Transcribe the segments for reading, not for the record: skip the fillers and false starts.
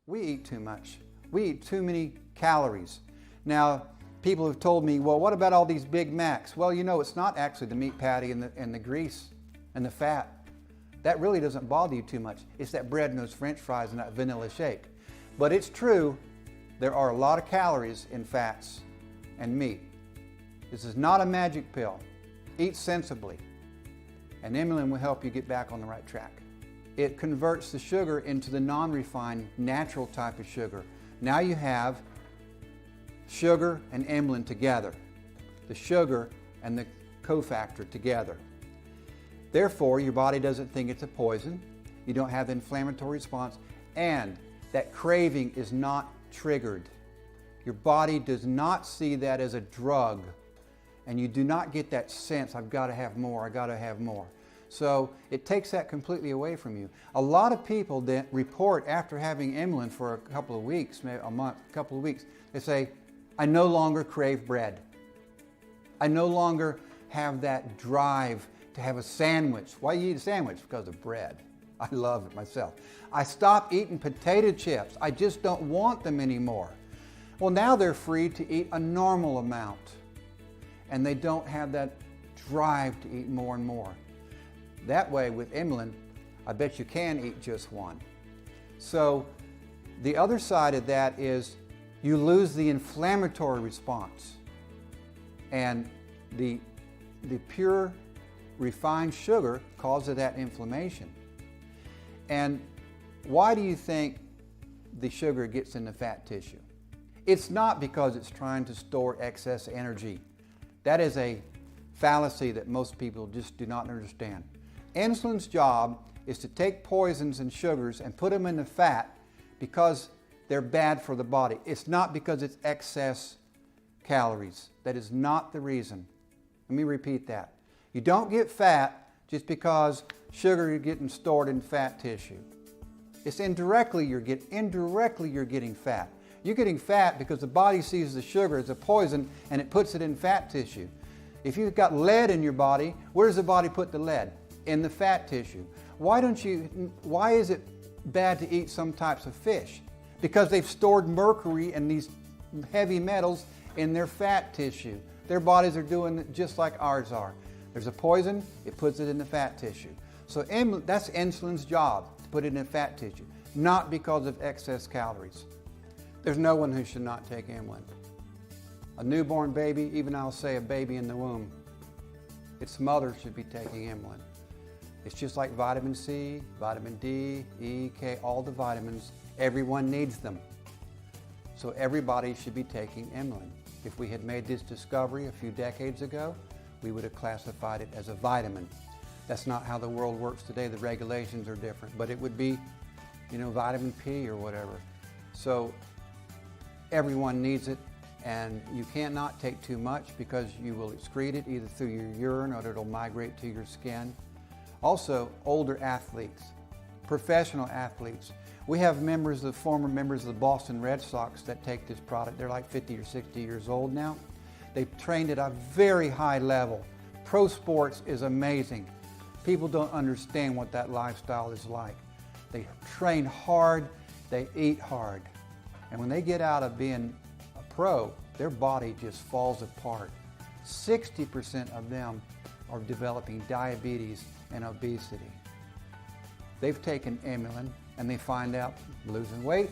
We eat too much. We eat too many calories. Now, people have told me, well, what about all these Big Macs? Well, you know, it's not actually the meat patty and the grease and the fat. That really doesn't bother you too much. It's that bread and those French fries and that vanilla shake. But it's true, there are a lot of calories in fats and meat. This is not a magic pill. Eat sensibly. And Emulin will help you get back on the right track. It converts the sugar into the non-refined, natural type of sugar. Now you have sugar and Emulin together, the sugar and the cofactor together. Therefore, your body doesn't think it's a poison, you don't have the inflammatory response, and that craving is not triggered. Your body does not see that as a drug, and you do not get that sense, I've got to have more, I've got to have more. So it takes that completely away from you. A lot of people that report after having Emulin for a couple of weeks, maybe a month, a couple of weeks, they say, I no longer crave bread. I no longer have that drive to have a sandwich. Why do you eat a sandwich? Because of bread. I love it myself. I stopped eating potato chips. I just don't want them anymore. Well, now they're free to eat a normal amount, and they don't have that drive to eat more and more. That way, with Emulin, I bet you can eat just one. So the other side of that is you lose the inflammatory response. And the pure refined sugar causes that inflammation. And why do you think the sugar gets in the fat tissue? It's not because it's trying to store excess energy. That is a fallacy that most people just do not understand. Insulin's job is to take poisons and sugars and put them in the fat because they're bad for the body. It's not because it's excess calories. That is not the reason. Let me repeat that. You don't get fat just because sugar is getting stored in fat tissue. It's indirectly you're getting fat. You're getting fat because the body sees the sugar as a poison and it puts it in fat tissue. If you've got lead in your body, where does the body put the lead? In the fat tissue. Why is it bad to eat some types of fish? Because they've stored mercury and these heavy metals in their fat tissue. Their bodies are doing it just like ours are. There's a poison, it puts it in the fat tissue. So that's insulin's job, to put it in fat tissue, not because of excess calories. There's no one who should not take Emulin. A newborn baby, even I'll say a baby in the womb, its mother should be taking Emulin. It's just like vitamin C, vitamin D, E, K, all the vitamins. Everyone needs them. So everybody should be taking Emulin. If we had made this discovery a few decades ago, we would have classified it as a vitamin. That's not how the world works today. The regulations are different, but it would be, vitamin P or whatever. So everyone needs it, and you cannot take too much because you will excrete it either through your urine or it'll migrate to your skin. Also, older athletes, professional athletes. We have former members of the Boston Red Sox that take this product. They're like 50 or 60 years old now. They've trained at a very high level. Pro sports is amazing. People don't understand what that lifestyle is like. They train hard, they eat hard. And when they get out of being a pro, their body just falls apart. 60% of them are developing diabetes and obesity. They've taken Emulin and they find out losing weight,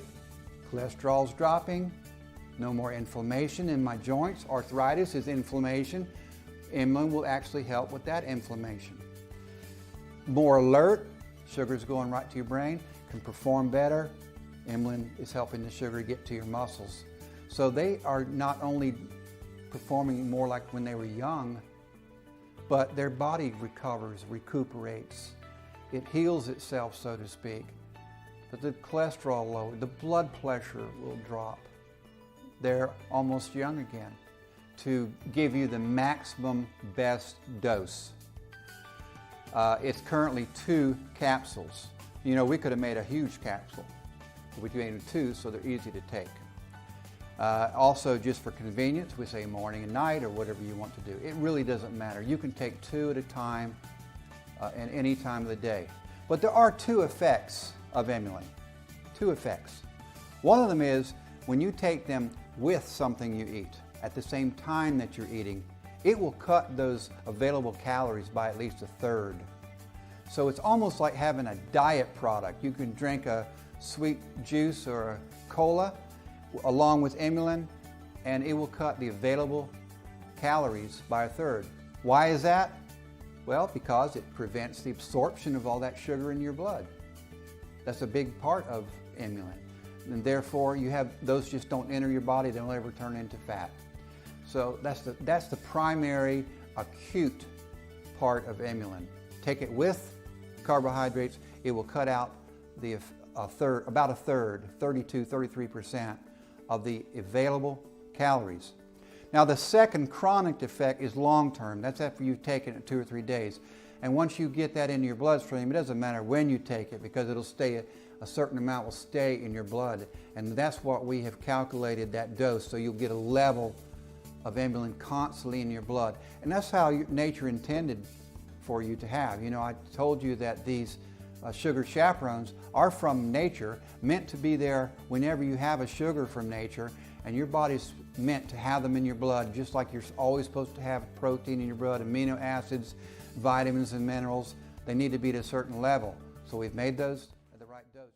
cholesterol's dropping, no more inflammation in my joints. Arthritis is inflammation. Emulin will actually help with that inflammation. More alert, sugar's going right to your brain, can perform better. Emulin is helping the sugar get to your muscles. So they are not only performing more like when they were young, but their body recuperates. It heals itself, so to speak. But the cholesterol low, the blood pressure will drop. They're almost young again to give you the maximum best dose. It's currently 2 capsules. We could have made a huge capsule. We made 2 so they're easy to take. Also, just for convenience, we say morning and night or whatever you want to do. It really doesn't matter. You can take 2 at a time at any time of the day. But there are 2 effects of Emulin. 2 effects. One of them is when you take them with something you eat at the same time that you're eating, it will cut those available calories by at least a third. So it's almost like having a diet product. You can drink a sweet juice or a cola along with Emulin, and it will cut the available calories by a third. Why is that? Well, because it prevents the absorption of all that sugar in your blood. That's a big part of Emulin. And therefore, those just don't enter your body, they don't ever turn into fat. So that's the primary acute part of Emulin. Take it with carbohydrates, it will cut out about a third, 32-33% of the available calories. Now the second chronic effect is long-term. That's after you've taken it 2 or 3 days. And once you get that into your bloodstream, it doesn't matter when you take it because it'll stay, a certain amount will stay in your blood. And that's what we have calculated, that dose, so you'll get a level of Emulin constantly in your blood. And that's how nature intended for you to have. You know, I told you that these sugar chaperones are from nature, meant to be there whenever you have a sugar from nature, and your body's meant to have them in your blood, just like you're always supposed to have protein in your blood, amino acids, vitamins and minerals. They need to be at a certain level. So we've made those at the right dosage.